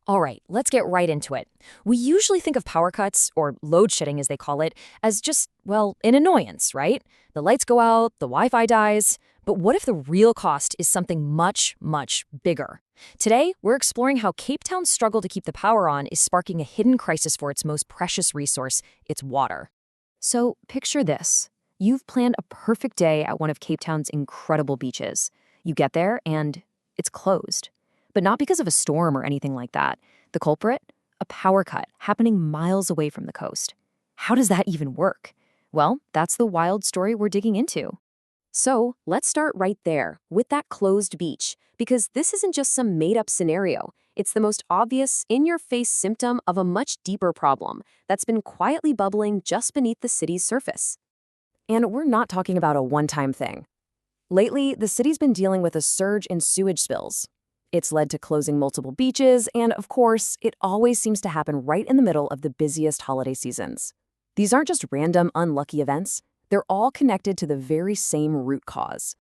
All right, let's get right into it. We usually think of power cuts, or load shedding as they call it, as just, well, an annoyance, right? The lights go out, the Wi-Fi dies. But what if the real cost is something much, much bigger? Today, we're exploring how Cape Town's struggle to keep the power on is sparking a hidden crisis for its most precious resource, its water. So picture this. You've planned a perfect day at one of Cape Town's incredible beaches. You get there and it's closed. But not because of a storm or anything like that. The culprit? A power cut happening miles away from the coast. How does that even work? Well, that's the wild story we're digging into. So let's start right there, with that closed beach, because this isn't just some made-up scenario. It's the most obvious, in-your-face symptom of a much deeper problem that's been quietly bubbling just beneath the city's surface. And we're not talking about a one-time thing. Lately, the city's been dealing with a surge in sewage spills. It's led to closing multiple beaches, and of course, it always seems to happen right in the middle of the busiest holiday seasons. These aren't just random, unlucky events. They're all connected to the very same root cause.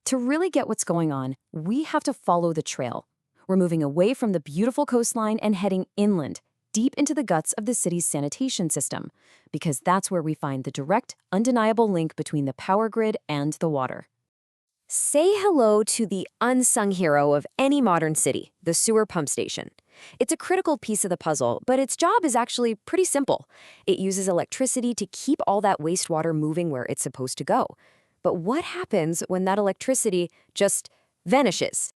To really get what's going on, we have to follow the trail. We're moving away from the beautiful coastline and heading inland, deep into the guts of the city's sanitation system, because that's where we find the direct, undeniable link between the power grid and the water. Say hello to the unsung hero of any modern city, the sewer pump station. It's a critical piece of the puzzle, but its job is actually pretty simple. It uses electricity to keep all that wastewater moving where it's supposed to go. But what happens when that electricity just vanishes?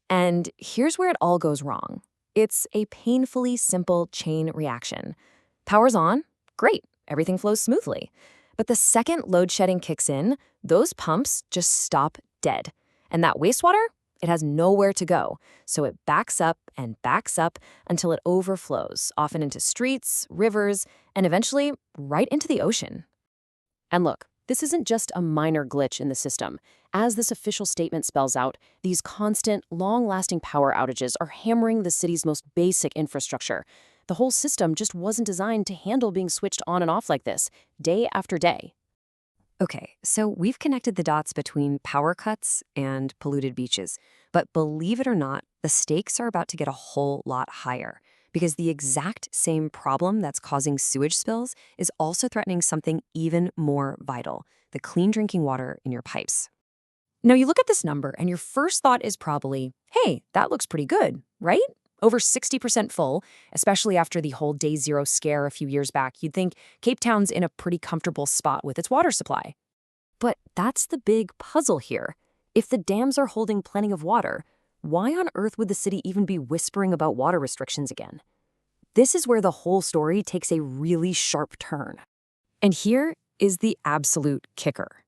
And here's where it all goes wrong. It's a painfully simple chain reaction. Power's on, great, everything flows smoothly. But the second load shedding kicks in, those pumps just stop dead. And that wastewater? It has nowhere to go, so it backs up and backs up until it overflows, often into streets, rivers, and eventually right into the ocean. And look, this isn't just a minor glitch in the system. As this official statement spells out, these constant, long-lasting power outages are hammering the city's most basic infrastructure. The whole system just wasn't designed to handle being switched on and off like this, day after day. Okay, so we've connected the dots between power cuts and polluted beaches. But believe it or not, the stakes are about to get a whole lot higher, because the exact same problem that's causing sewage spills is also threatening something even more vital: the clean drinking water in your pipes. Now, you look at this number and your first thought is probably, hey, that looks pretty good, right? Over 60% full, especially after the whole Day Zero scare a few years back. You'd think Cape Town's in a pretty comfortable spot with its water supply. But that's the big puzzle here. If the dams are holding plenty of water, why on earth would the city even be whispering about water restrictions again? This is where the whole story takes a really sharp turn. And here is the absolute kicker.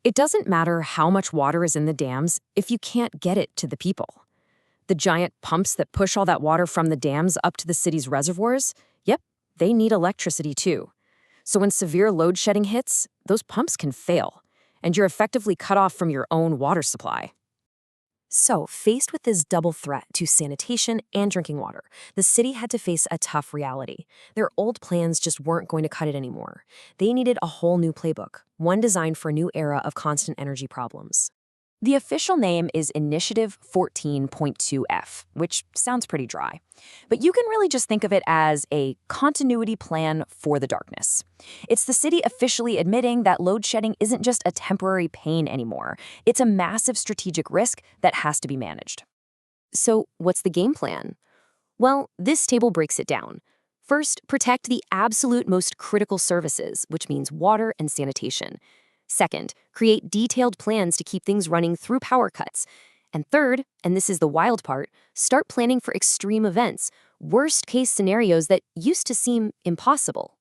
It doesn't matter how much water is in the dams if you can't get it to the people. The giant pumps that push all that water from the dams up to the city's reservoirs, yep, they need electricity too. So when severe load shedding hits, those pumps can fail, and you're effectively cut off from your own water supply. So, faced with this double threat to sanitation and drinking water, the city had to face a tough reality. Their old plans just weren't going to cut it anymore. They needed a whole new playbook, one designed for a new era of constant energy problems. The official name is Initiative 14.2F, which sounds pretty dry. But you can really just think of it as a continuity plan for the darkness. It's the city officially admitting that load shedding isn't just a temporary pain anymore. It's a massive strategic risk that has to be managed. So what's the game plan? Well, this table breaks it down. First, protect the absolute most critical services, which means water and sanitation. Second, create detailed plans to keep things running through power cuts. And third, and this is the wild part, start planning for extreme events, worst-case scenarios that used to seem impossible.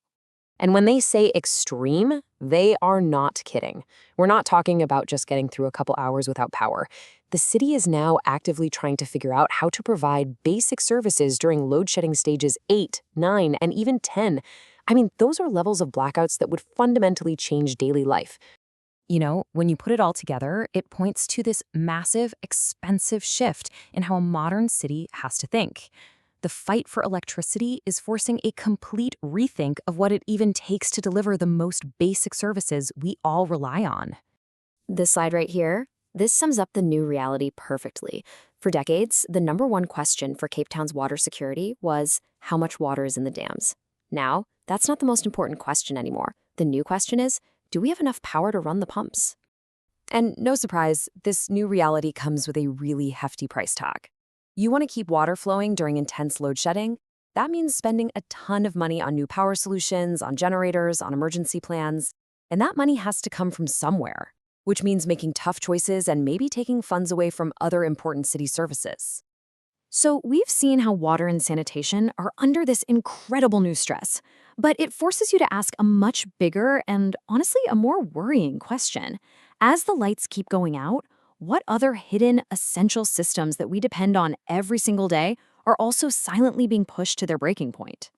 And when they say extreme, they are not kidding. We're not talking about just getting through a couple hours without power. The city is now actively trying to figure out how to provide basic services during load-shedding stages 8, 9, and even 10. I mean, those are levels of blackouts that would fundamentally change daily life. You know, when you put it all together, it points to this massive, expensive shift in how a modern city has to think. The fight for electricity is forcing a complete rethink of what it even takes to deliver the most basic services we all rely on. This slide right here, this sums up the new reality perfectly. For decades, the number one question for Cape Town's water security was how much water is in the dams. Now, that's not the most important question anymore. The new question is, do we have enough power to run the pumps? And no surprise, this new reality comes with a really hefty price tag. You want to keep water flowing during intense load shedding? That means spending a ton of money on new power solutions, on generators, on emergency plans. And that money has to come from somewhere, which means making tough choices and maybe taking funds away from other important city services. So we've seen how water and sanitation are under this incredible new stress, but it forces you to ask a much bigger and honestly a more worrying question. As the lights keep going out, what other hidden essential systems that we depend on every single day are also silently being pushed to their breaking point?